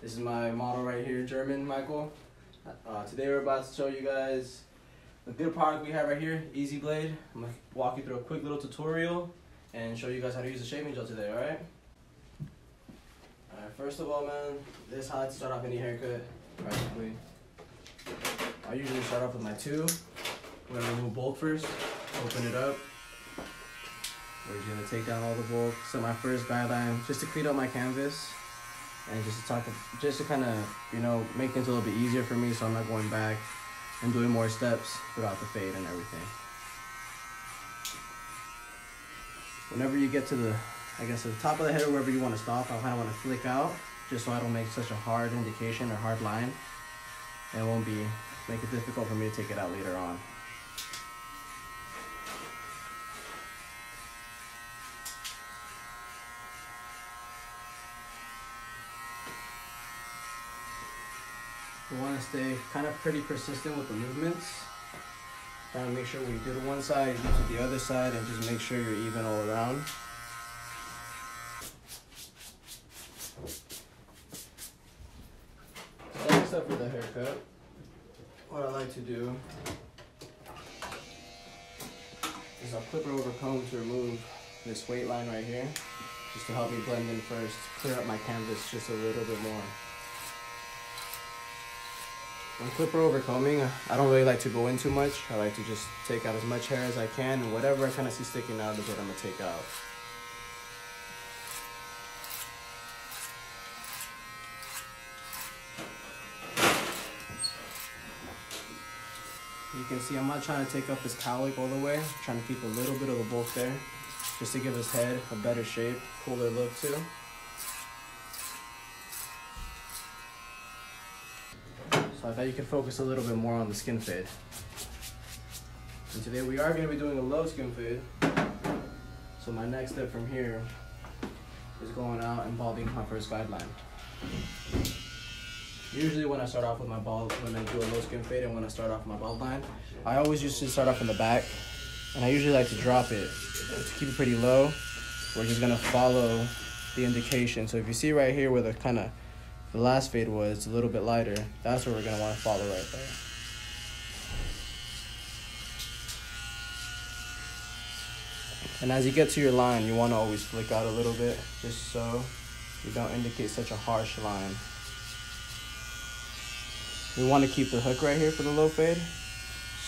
This is my model right here, German Michael. Today we're about to show you guys a good product we have right here, Easy Blade. I'm gonna walk you through a quick little tutorial and show you guys how to use the shaving gel today, alright? Alright, first of all, man, this is how to start off any haircut, practically. I usually start off with my tube. I'm gonna remove bulk first, open it up. We're just gonna take down all the bulk. So my first guideline, just to clean up my canvas, and just to kind of, make things a little bit easier for me, so I'm not going back and doing more steps throughout the fade and everything. Whenever you get to the top of the head or wherever you want to stop, I kind of want to flick out, just so I don't make such a hard indication or hard line, and it won't make it difficult for me to take it out later on. We want to stay kind of pretty persistent with the movements. Trying to make sure when you do the one side, you do to the other side, and just make sure you're even all around. Next up for the haircut, what I like to do is I'll clip it over comb to remove this weight line right here, just to help me blend in first, clear up my canvas just a little bit more. When clipper over combing, I don't really like to go in too much. I like to just take out as much hair as I can, and whatever I kind of see sticking out is what I'm going to take out. You can see I'm not trying to take up his cowlick all the way. I'm trying to keep a little bit of the bulk there, just to give his head a better shape, cooler look too. So I thought you could focus a little bit more on the skin fade. And today we are going to be doing a low skin fade. So my next step from here is going out and balding my first guideline. Usually when I start off with my when I do a low skin fade and when I start off my bald line, I always used to start off in the back, and I usually like to drop it to keep it pretty low. We're just going to follow the indication. So if you see right here where the last fade was a little bit lighter, that's where we're going to want to follow right there. And as you get to your line, you want to always flick out a little bit, just so you don't indicate such a harsh line. We want to keep the hook right here for the low fade.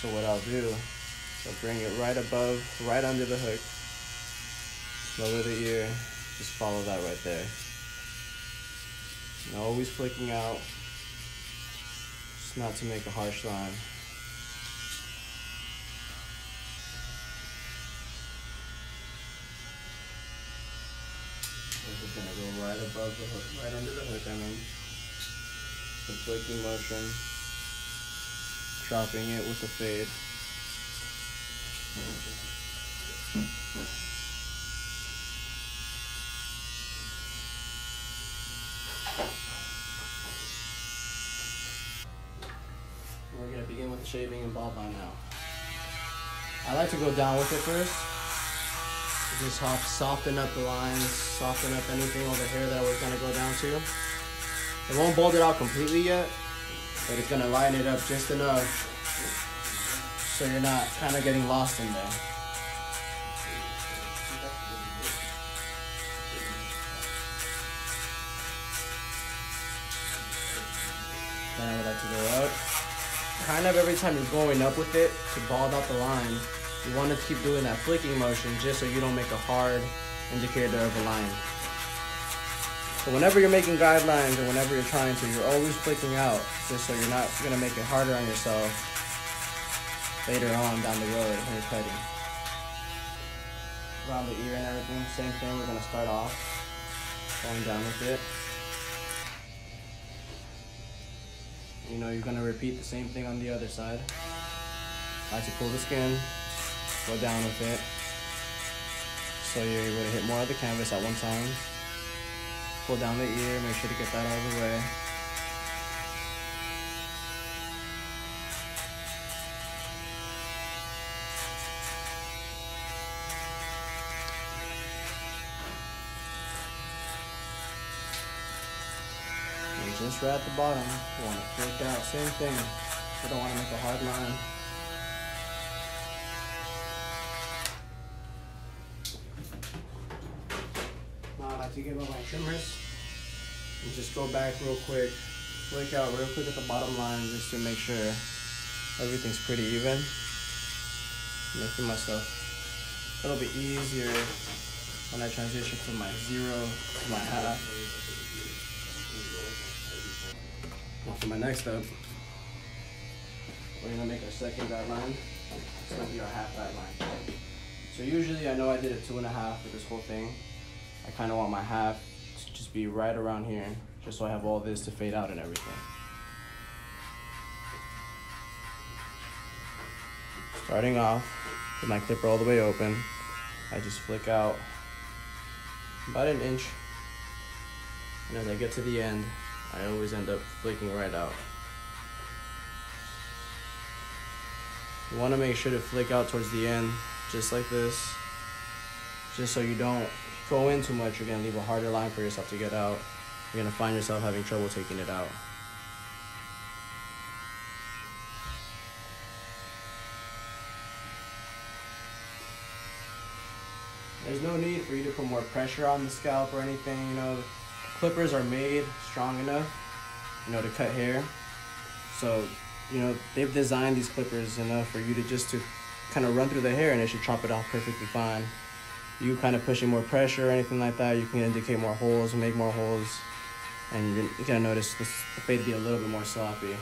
So what I'll do is I'll bring it right under the hook, lower the ear, just follow that right there. And always flicking out, just not to make a harsh line. This is gonna go right above the hook, right under the hook, the flicking motion, dropping it with the fade. We're going to begin with the shaving and bald line now. I like to go down with it first. Just soften up the lines, soften up anything over here that we're going to go down to. It won't bald it out completely yet, but it's going to line it up just enough so you're not kind of getting lost in there. Then I would like to go up. Kind of every time you're going up with it to bald out the line, you want to keep doing that flicking motion just so you don't make a hard indicator of a line. So whenever you're making guidelines or whenever you're trying to, you're always flicking out just so you're not going to make it harder on yourself later on down the road when you're cutting. Around the ear and everything, same thing, we're going to start off going down with it. You're going to repeat the same thing on the other side. I like to pull the skin, go down with it, so you're able to hit more of the canvas at one time. Pull down the ear, make sure to get that out of the way. just right at the bottom, we want to flick out, same thing. We don't want to make a hard line. Now I like to give up my trimmers and just go back real quick, flick out real quick at the bottom line just to make sure everything's pretty even. Making myself a little bit easier when I transition from my 0 to my half. Now for my next step, we're gonna make our second guideline. It's gonna be our half guideline. So usually I know I did a 2.5 for this whole thing. I kind of want my half to just be right around here, just so I have all this to fade out and everything. Starting off with my clipper all the way open, I just flick out about 1 inch, and as I get to the end, I always end up flicking right out. You want to make sure to flick out towards the end, just like this, just so you don't go in too much. You're going to leave a harder line for yourself to get out. You're going to find yourself having trouble taking it out. There's no need for you to put more pressure on the scalp or anything. You know, clippers are made strong enough, you know, to cut hair. So, you know, they've designed these clippers enough for you to just to kind of run through the hair and it should chop it off perfectly fine. You kind of pushing more pressure or anything like that, you can indicate more holes, make more holes, and you're gonna notice the fade to be a little bit more sloppy.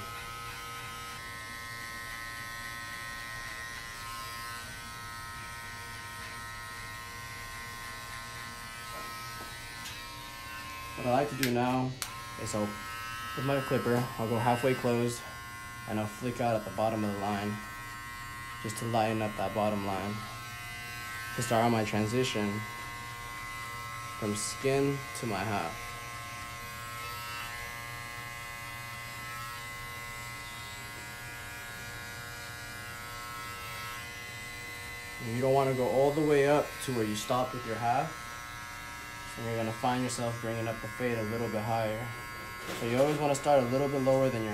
What I like to do now is with my clipper, I'll go halfway closed and I'll flick out at the bottom of the line just to lighten up that bottom line to start on my transition from skin to my half. You don't want to go all the way up to where you stop with your half. And you're going to find yourself bringing up the fade a little bit higher. So you always want to start a little bit lower than your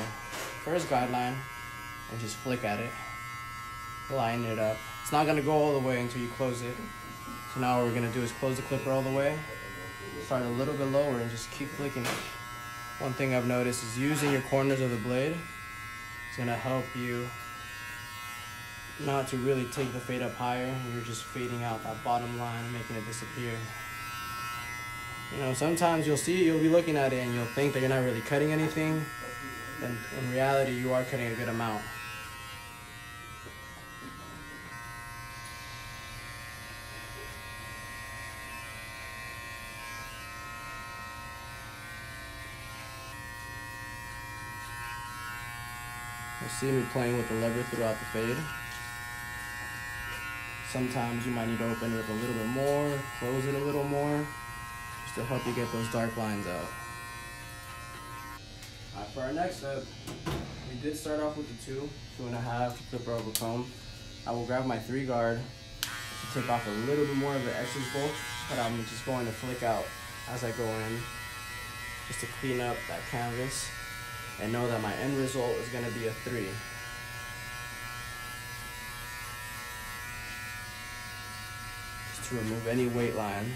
first guideline and just flick at it, line it up. It's not going to go all the way until you close it. So now what we're going to do is close the clipper all the way, start a little bit lower and just keep flicking it. One thing I've noticed is using your corners of the blade is going to help you not to really take the fade up higher. You're just fading out that bottom line and making it disappear. You know, sometimes you'll be looking at it and you'll think that you're not really cutting anything, and in reality, you are cutting a good amount. You'll see me playing with the lever throughout the fade. Sometimes you might need to open it up a little bit more, close it a little more, just to help you get those dark lines out. Alright, for our next step, we did start off with the 2.5 clipper over comb. I will grab my 3 guard to take off a little bit more of the excess bulk, but I'm just going to flick out as I go in, just to clean up that canvas and know that my end result is going to be a 3. Just to remove any weight line.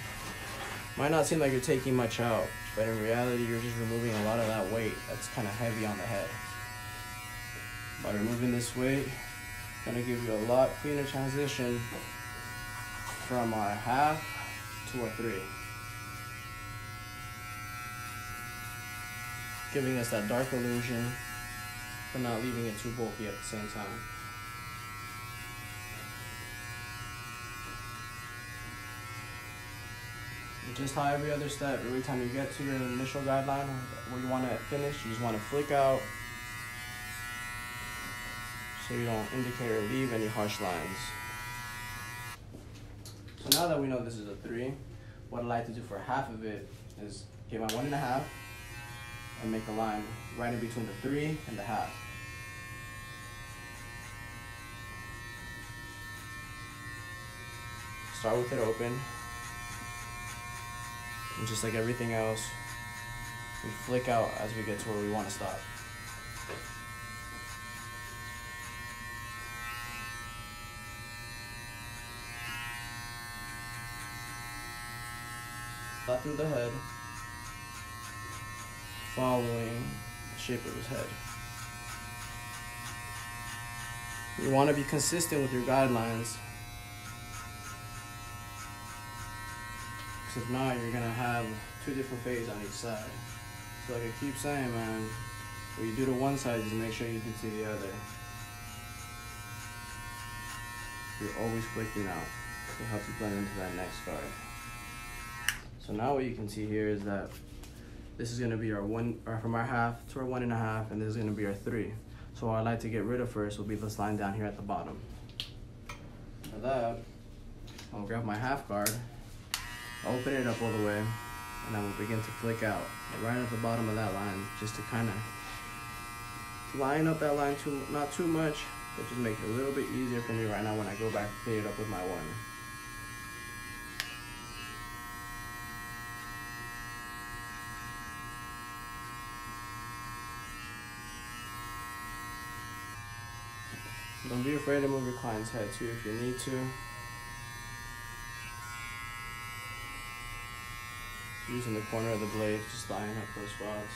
Might not seem like you're taking much out, but in reality, you're just removing a lot of that weight that's kind of heavy on the head. By removing this weight, it's going to give you a lot cleaner transition from our half to a 3. Giving us that dark illusion, but not leaving it too bulky at the same time. Just how every other step, every time you get to your initial guideline where you want to finish, you just want to flick out so you don't indicate or leave any harsh lines. So now that we know this is a 3, what I like to do for half of it is get my 1.5 and make a line right in between the 3 and the half. Start with it open. And just like everything else, we flick out as we get to where we want to stop. Not through the head, following the shape of his head. You want to be consistent with your guidelines, because if not, you're going to have two different fades on each side. So like I keep saying, man, when you do to one side, just make sure you do to the other. You're always flicking out to help you blend into that next guard. So now what you can see here is that this is gonna be our one, or from our half to our 1.5, and this is gonna be our 3. So what I'd like to get rid of first will be this line down here at the bottom. For that, I'll grab my half guard, open it up all the way, and I will begin to flick out right at the bottom of that line, just to kind of line up that line not too much, but just make it a little bit easier for me right now when I go back and fade it up with my 1. Don't be afraid to move your client's head too if you need to. Using the corner of the blade, just lining up those spots.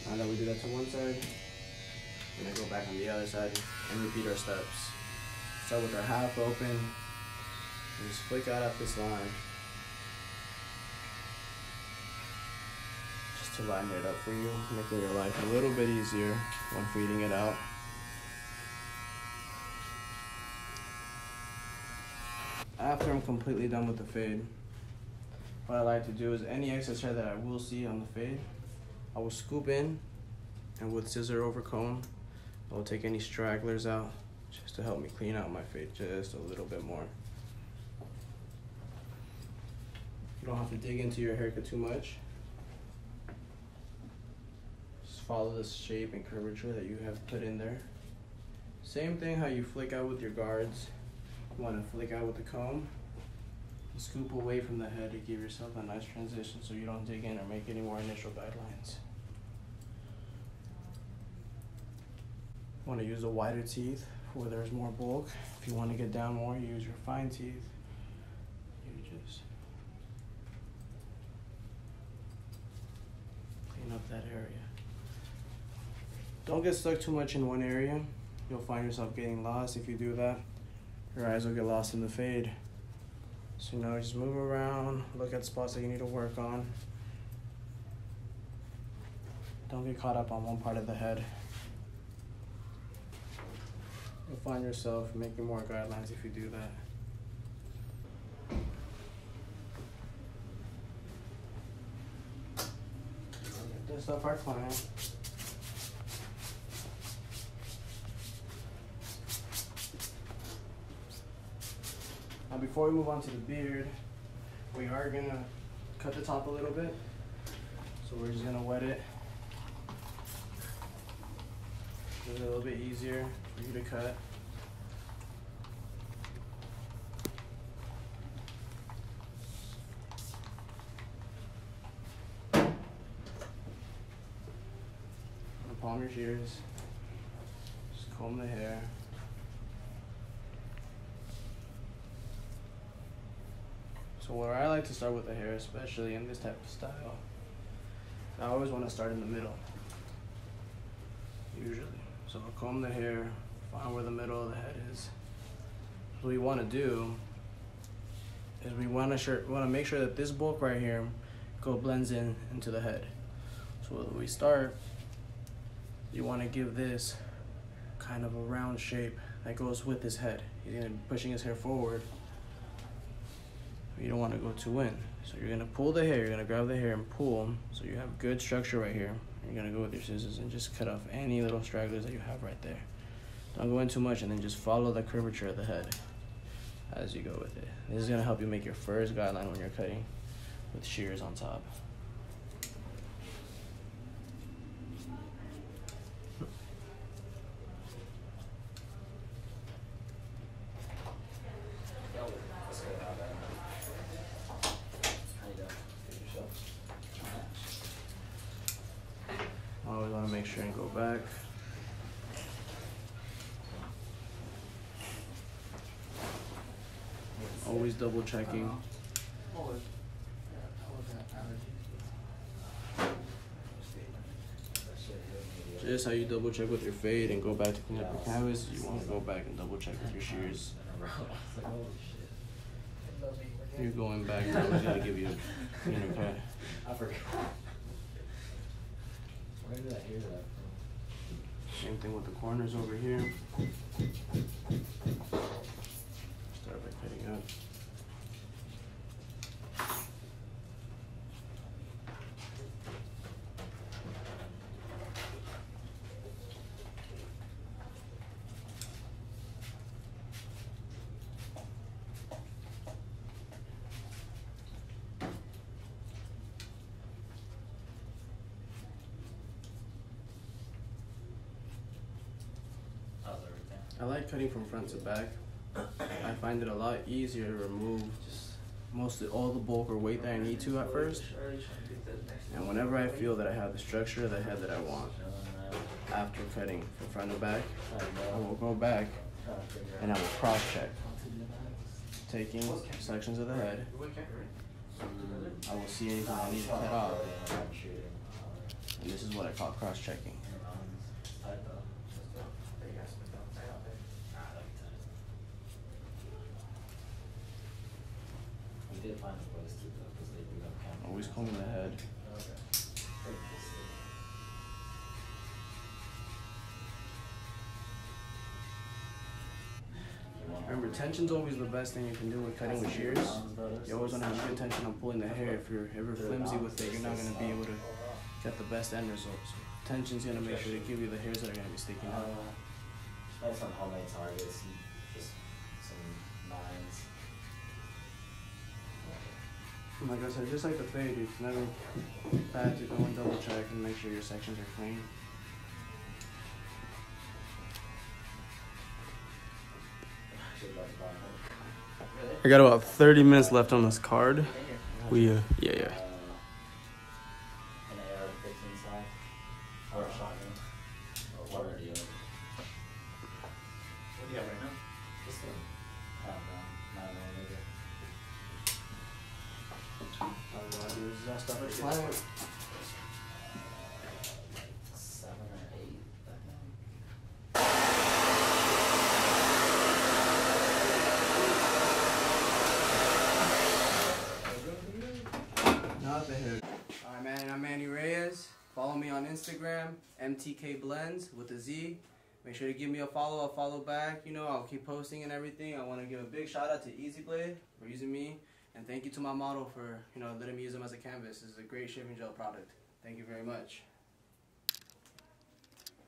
Now that we do that to one side, we're gonna go back on the other side and repeat our steps. Start with our half open. And just flick out at this line, just to line it up for you, making your life a little bit easier when feeding it out. After I'm completely done with the fade, what I like to do is any excess hair that I will see on the fade, I will scoop in, and with scissor over comb, I will take any stragglers out just to help me clean out my fade just a little bit more. You don't have to dig into your haircut too much. Just follow this shape and curvature that you have put in there. Same thing how you flick out with your guards. You want to flick out with the comb. And scoop away from the head to give yourself a nice transition so you don't dig in or make any more initial guidelines. You want to use the wider teeth where there's more bulk. If you want to get down more, you use your fine teeth. You just up that area. Don't get stuck too much in one area. You'll find yourself getting lost if you do that. Your eyes will get lost in the fade. So just move around, look at spots that you need to work on. Don't get caught up on one part of the head. You'll find yourself making more guidelines if you do that. This up our client. Now before we move on to the beard, we are gonna cut the top a little bit. So we're just gonna wet it. Make it a little bit easier for you to cut. Palm your shears, just comb the hair. So where I like to start with the hair, especially in this type of style, I always want to start in the middle, usually. So I'll comb the hair, find where the middle of the head is. What we want to do is we want to make sure that this bulk right here blends into the head. So when we start, you want to give this kind of a round shape that goes with his head. He's going to be pushing his hair forward. You don't want to go too in. So you're going to pull the hair, you're going to grab the hair and pull, so you have good structure right here. You're going to go with your scissors and just cut off any little stragglers that you have right there. Don't go in too much, and then just follow the curvature of the head as you go with it. This is going to help you make your first guideline when you're cutting with shears on top. Always want to make sure and go back. Always double checking. Just how you double check with your fade and go back to clean up your canvas, you want to go back and double check with your shears. You're going back, I was gonna give you a cleaner cut. I forgot. Where did I hear that from? Same thing with the corners over here. Start by cutting up. I like cutting from front to back. I find it a lot easier to remove mostly all the bulk or weight that I need to at first. And whenever I feel that I have the structure of the head that I want, after cutting from front to back, I will go back and I will cross check, taking sections of the head. I will see anything I need to cut off. And this is what I call cross checking. Always combing the head. Remember, tension's always the best thing you can do with cutting with shears. You always want to have good tension on pulling the hair. If you're ever flimsy with it, you're not going to be able to get the best end results. Tension's going to make sure to give you the hairs that are going to be sticking out. That's some homemade targets, just some lines. Like I said, just like the fade, it's never bad to go and double check and make sure your sections are clean. I got about 30 minutes left on this card. We yeah. An AR-15 side, or a shotgun, or what are the other? What do you have right now? Just a 9mm. That stuff is fine. 7 or 8, I think. Not the hair. Alright, man, I'm Manny Reyes. Follow me on Instagram, MTK Blends with a Z. Make sure to give me a follow, I'll follow back. You know, I'll keep posting and everything. I want to give a big shout out to Easy Blade for using me. And thank you to my model for, letting me use them as a canvas. This is a great shaving gel product. Thank you very much.